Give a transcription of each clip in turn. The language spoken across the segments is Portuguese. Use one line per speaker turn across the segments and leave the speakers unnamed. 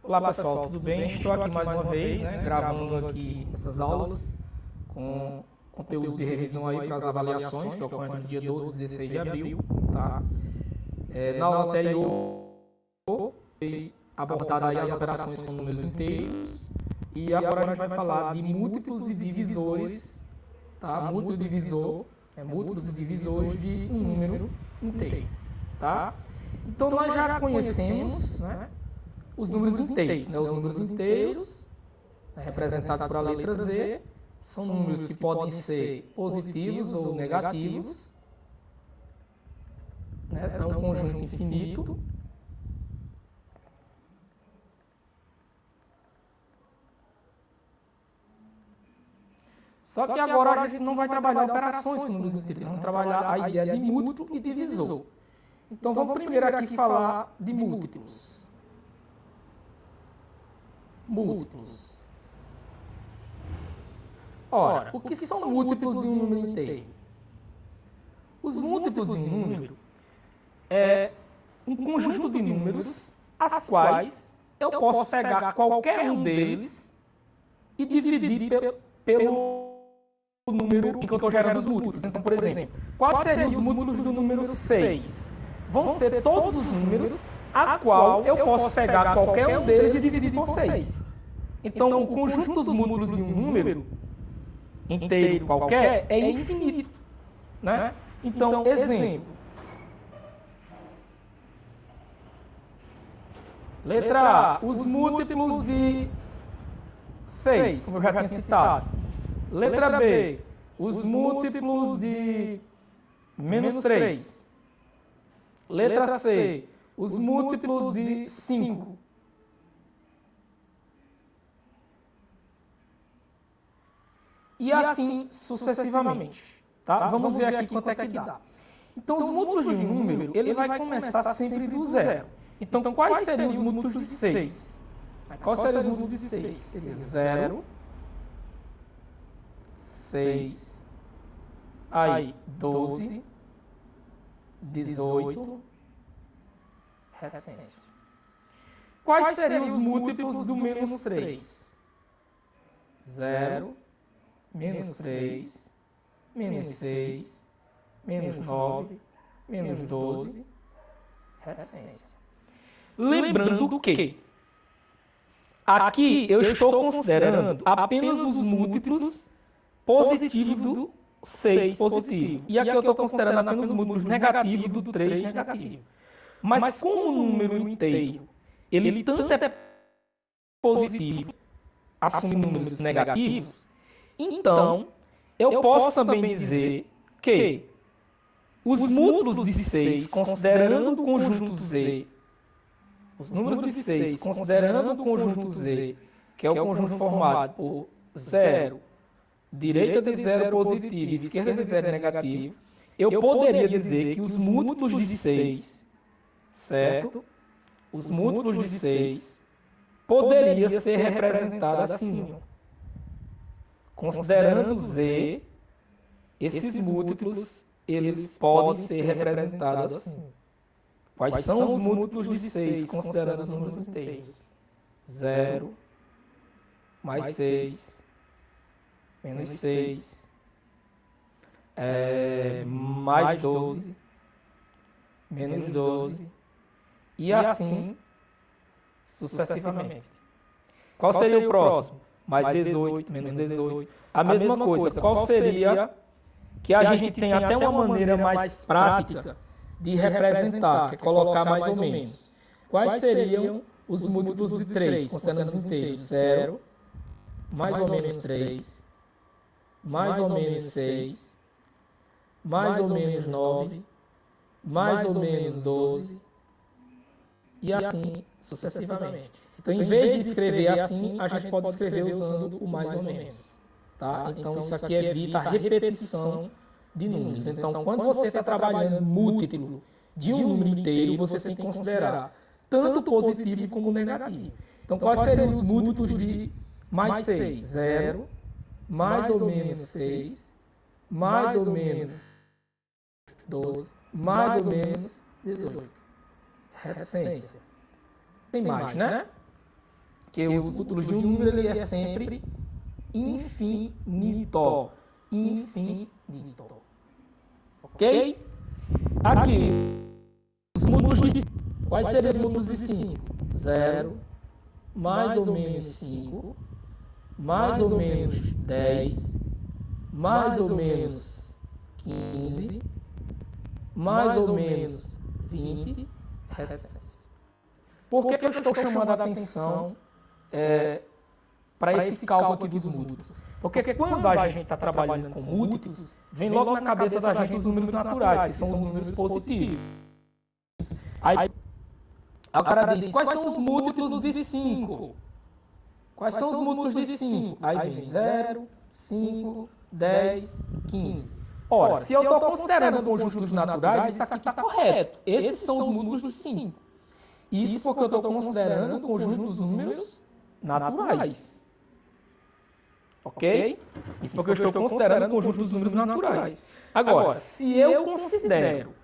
Olá pessoal, tudo bem? Estou aqui mais uma vez, gravando aqui essas aulas com conteúdos de revisão aí para as avaliações que ocorrem no dia 12 e 16 de abril, tá? Na aula anterior foi abordada aí as operações com números inteiros e agora a gente vai falar de múltiplos e divisores, tá? Múltiplos e divisores de um número inteiro, tá? Então nós já conhecemos, né, os números inteiros. Os números inteiros, representados por a letra Z, são números que podem ser positivos ou negativos. É um conjunto infinito. Só que agora a gente não vai trabalhar operações com números inteiros, vamos trabalhar a ideia de múltiplo e divisor. Então vamos primeiro aqui falar de múltiplos. Múltiplos. Ora, o que são múltiplos de um número inteiro? Os múltiplos de um número é um conjunto de números as quais eu posso pegar qualquer um deles e dividir pelo número que eu estou gerando os múltiplos. Então, por exemplo, quais seriam os múltiplos do número 6? Vão ser todos os números a qual eu posso pegar qualquer um deles e dividir por 6. Então, o conjunto dos múltiplos de um número inteiro qualquer é infinito, né? Então, exemplo. Letra A, os múltiplos de 6, como eu já tinha citado. Letra B, os múltiplos de menos 3. Letra C, os múltiplos de 5. E assim sucessivamente. Tá? Vamos ver aqui quanto é que dá. Então, os múltiplos de um número, ele vai começar sempre do zero. Então, quais seriam os múltiplos de 6? Quais seriam os múltiplos de 6? Seria 0, 6, aí 12, 18, reticência. Quais seriam os múltiplos do menos 3? 0, menos 3, menos 6, menos 9, menos 12, reticência. Lembrando que aqui eu estou considerando apenas os múltiplos positivos do 6 positivo. E aqui eu estou considerando apenas os múltiplos negativos do 3 negativo. Mas como o número inteiro, ele tanto é positivo, assume números negativos, então eu posso também dizer que os múltiplos de 6, considerando o conjunto Z, os números de 6, considerando o conjunto Z, que é o conjunto formado por 0, direita de 0 positivo e esquerda de 0 negativo, eu poderia dizer que os múltiplos de 6, certo? Os múltiplos de 6 poderia ser representado assim. Considerando Z, esses múltiplos, eles podem ser representados assim. Quais são os múltiplos de 6, considerando os números inteiros? 0, mais 6, menos 6, mais 12, menos 12, e assim sucessivamente. Qual seria o próximo? Mais 18, menos 18. A mesma coisa, qual seria, que a gente tem até uma maneira mais prática de representar, que é colocar mais ou menos. Quais seriam os múltiplos de 3, considerando os inteiros? 0, mais ou menos 3, mais ou menos 6, mais ou menos 9, mais ou menos 12, e assim sucessivamente. Então, em vez de escrever assim, a gente pode escrever usando o mais ou menos. Tá? Então, isso aqui evita a repetição de números. Então, quando você está trabalhando múltiplo de um número inteiro, você tem que considerar tanto positivo como negativo. Então, quais seriam os múltiplos de mais 6? 0, mais ou menos 6, mais ou menos 12, mais ou menos 18. Reticência. Tem mais, né? Porque os múltiplos de um número ele é sempre infinito. Infinito. Ok? Aqui, os múltiplos de 5. Quais seriam os múltiplos de 5? 0, mais ou menos 5, mais ou menos 10, mais ou menos 15, mais ou menos 20, reticência. Por que eu estou chamando a atenção para esse cálculo aqui dos múltiplos? Porque quando a gente está trabalhando com múltiplos, vem logo na cabeça da gente os números naturais, que são os números positivos. Aí o cara diz, quais são os múltiplos de 5? Quais são os múltiplos de 5? Aí vem 0, 5, 10, 15. Ora, se eu estou considerando o conjunto dos naturais, isso aqui está correto. Esses são os múltiplos de 5. Isso porque eu estou considerando o conjunto dos números naturais. Ok? Isso porque eu estou considerando o conjunto dos números naturais. Agora, se eu considero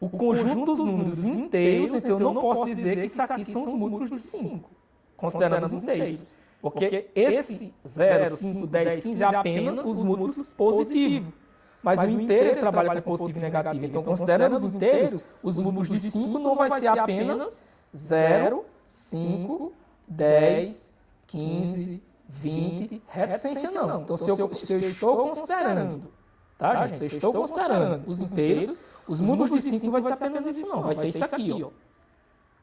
o conjunto dos números inteiros, então eu não posso dizer que isso aqui são os múltiplos de 5, considerando os inteiros. Porque esse 0, 5, 10, 15 é apenas os múltiplos positivos. Mas o inteiro ele trabalha com positivo e negativo. Então, considerando os inteiros, os múltiplos de 5 não vai ser apenas 0, 5, 10, 15, 20, reticência não. Então, se eu estou considerando, tá, gente? Se eu estou considerando os inteiros, os múltiplos de 5 não vai ser apenas isso não, vai ser isso aqui, ó.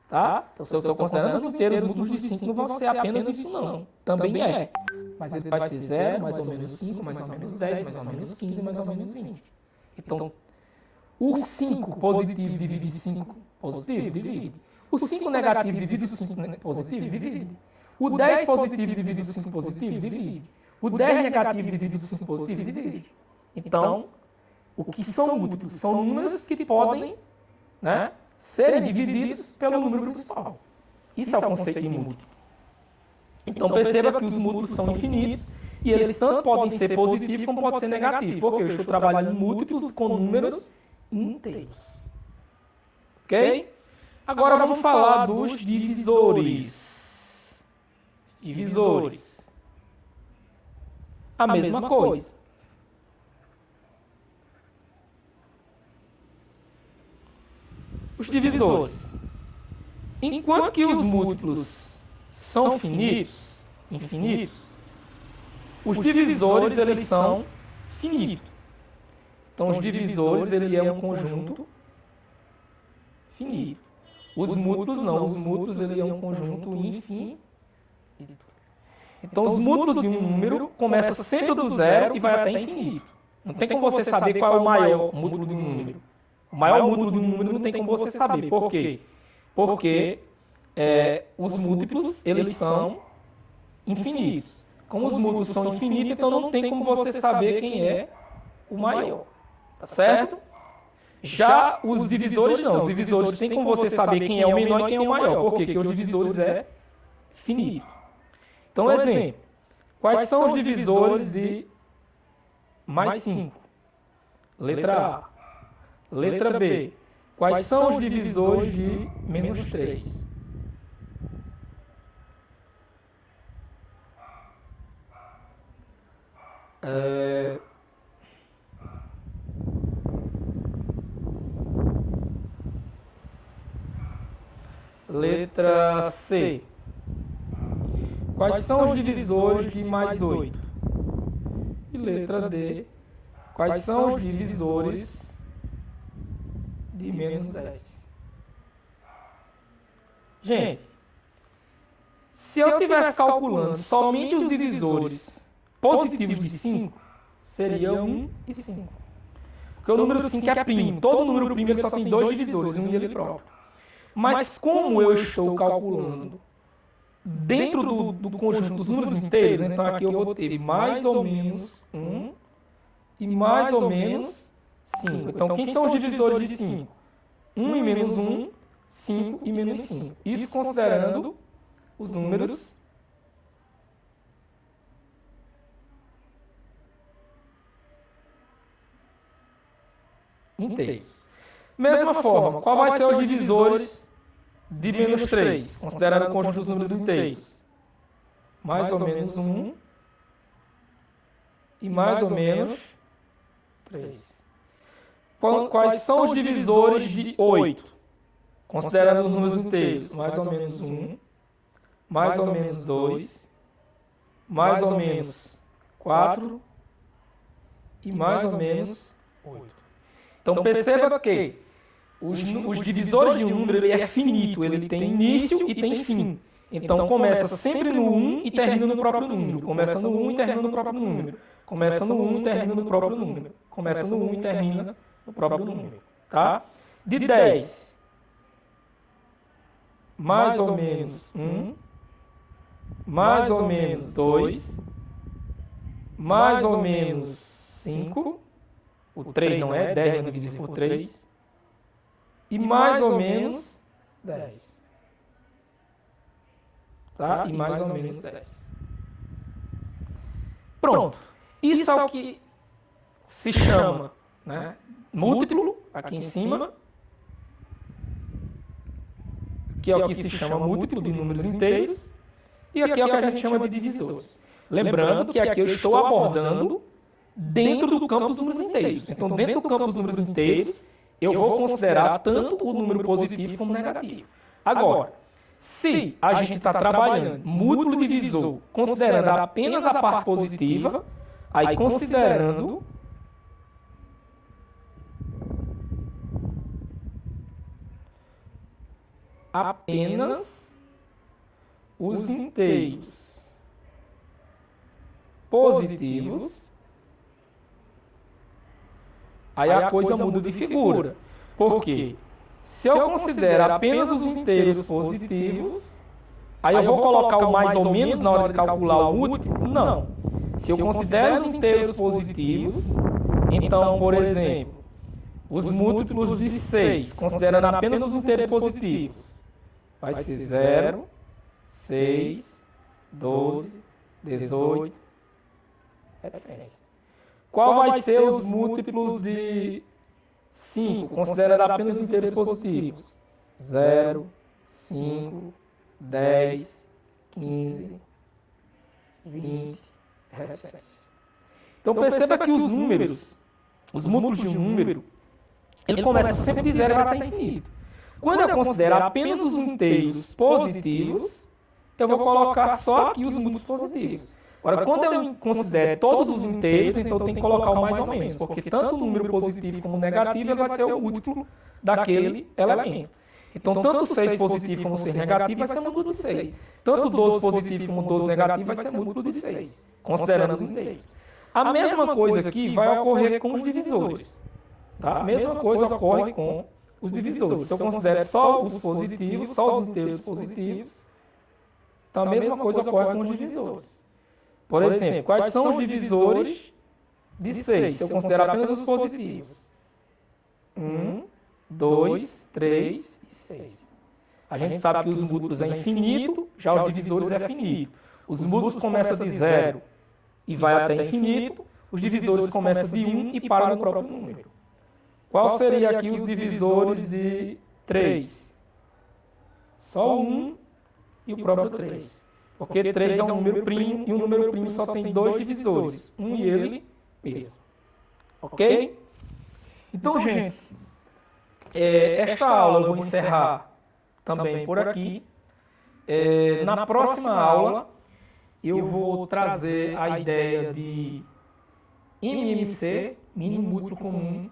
Tá? Então, se eu estou considerando os inteiros, os múltiplos de 5 não vão ser apenas isso não. Também é. Mas ele vai ser 0, mais ou menos 5, mais ou menos 10, mais ou menos 15, mais ou menos 20. Então, o 5 positivo divide 5 positivo, divide. O 5 negativo divide o 5 positivo, divide. O 10 positivo divide o 5 positivo, divide. O 10 negativo divide o 5 positivo, divide. Então, o que são múltiplos? São números que podem, né, serem divididos pelo número principal. Isso é o conceito de múltiplo. Então perceba que os múltiplos são infinitos e eles tanto podem ser positivos como podem ser negativos, porque eu estou trabalhando múltiplos com números inteiros. Ok? Agora vamos falar dos divisores. Divisores. A mesma coisa. Os divisores. Enquanto que os múltiplos são infinitos, os divisores eles são finitos. Então os divisores ele é um conjunto finito. Os múltiplos não, os múltiplos ele é um conjunto infinito. Então os múltiplos de um número começam sempre do zero e vai até infinito. Não tem como você saber qual é o maior múltiplo de um número. O maior múltiplo de um número não tem como você saber. Por quê? Porque os múltiplos, eles são infinitos. Como os múltiplos são infinitos, então não tem como você saber quem é o maior. Tá certo? Já os divisores não. Os divisores tem como você saber quem é o menor e quem é o maior. Por quê? Porque os divisores é finito. Então, exemplo. Quais são os divisores de mais 5? Letra A. Letra B. Quais são os divisores de menos 3? Letra C. Quais são os divisores de mais 8? E letra D. Quais são os divisores de menos 10? Gente, se eu estivesse calculando somente os divisores positivos de 5, seria 1 e 5. Porque o número 5 é primo. Todo número primo ele só tem dois divisores, um e ele próprio. Mas como eu estou calculando dentro do conjunto dos números inteiros, então aqui eu vou ter mais ou menos 1 e mais ou menos 5. Então quem são os divisores de 5? 1 e menos 1, 5 e menos 5. Isso considerando os números inteiros. Mesma forma, qual vai ser os divisores de menos 3, considerando o conjunto dos números inteiros? mais ou menos 1 e mais ou menos 3. Quais são os divisores de 8? Considerando os números inteiros, mais ou menos 1, mais ou menos 2, mais ou menos 4 e mais ou menos 8. Então perceba que os divisores de um número ele é finito, ele tem início e tem fim. Então começa sempre no 1 e termina no próprio número. Começa no 1 e termina no próprio número. Começa no 1 e termina no próprio número. Começa no 1 e termina no próprio número. Tá? De 10, mais ou menos 1, mais ou menos 2, mais ou menos 5, o 3 não é, 10 não é divisível por 3, e mais ou menos 10. Tá? E mais ou menos 10. Pronto. Isso é o que se chama, né, múltiplo, aqui em cima, que é o que se chama múltiplo de números inteiros, e aqui é o que a gente chama de divisores. Lembrando que aqui eu estou abordando dentro do campo dos números inteiros. Então, dentro do campo dos números inteiros, eu vou considerar tanto o número positivo como negativo. Agora, se a gente está trabalhando múltiplo divisor, considerando apenas a parte positiva, aí considerando apenas os inteiros positivos, aí a coisa muda de figura. Por quê? Se eu considero apenas os inteiros positivos, aí eu vou colocar o mais ou menos na hora de calcular o múltiplo? Não. Se eu considero os inteiros positivos, então, por exemplo, os múltiplos de 6, considerando apenas os inteiros positivos, vai ser 0, 6, 12, 18, etc. Qual vai ser os múltiplos de 5, considerando apenas os inteiros positivos? 0, 5, 10, 15, 20, etc. Então perceba que os números, os múltiplos de um número, ele começa sempre de 0 e vai até infinito. Quando eu considero apenas os inteiros positivos, eu vou colocar só aqui os múltiplos positivos. Agora, quando eu considero todos os inteiros, então eu tenho que colocar o mais ou menos, porque tanto o número positivo como o negativo vai ser o múltiplo daquele elemento. Então, tanto 6 positivo como 6 negativo vai ser múltiplo de 6. Tanto 12 positivo como 12 negativo vai ser múltiplo de 6, considerando os inteiros. A mesma coisa aqui vai ocorrer com os divisores. Tá? A mesma coisa ocorre com os divisores. Se eu considero só os positivos, só os inteiros positivos, então a mesma coisa ocorre com os divisores. Por exemplo, quais são os divisores de 6? Se eu considerar apenas os positivos. 1, 2, 3 e 6. A gente sabe que os múltiplos é infinito, já os divisores é finito. Os múltiplos começam de 0 e vai até infinito. Os divisores começam de 1 e param no próprio número. Qual seria aqui os divisores de 3? Só 1 e o próprio 3. Porque 3 é um número primo e um número primo só tem 2 divisores, um e ele mesmo. Ok? Então, gente, esta aula eu vou encerrar também por aqui. Na próxima aula, eu vou trazer a ideia de MMC, mínimo múltiplo comum,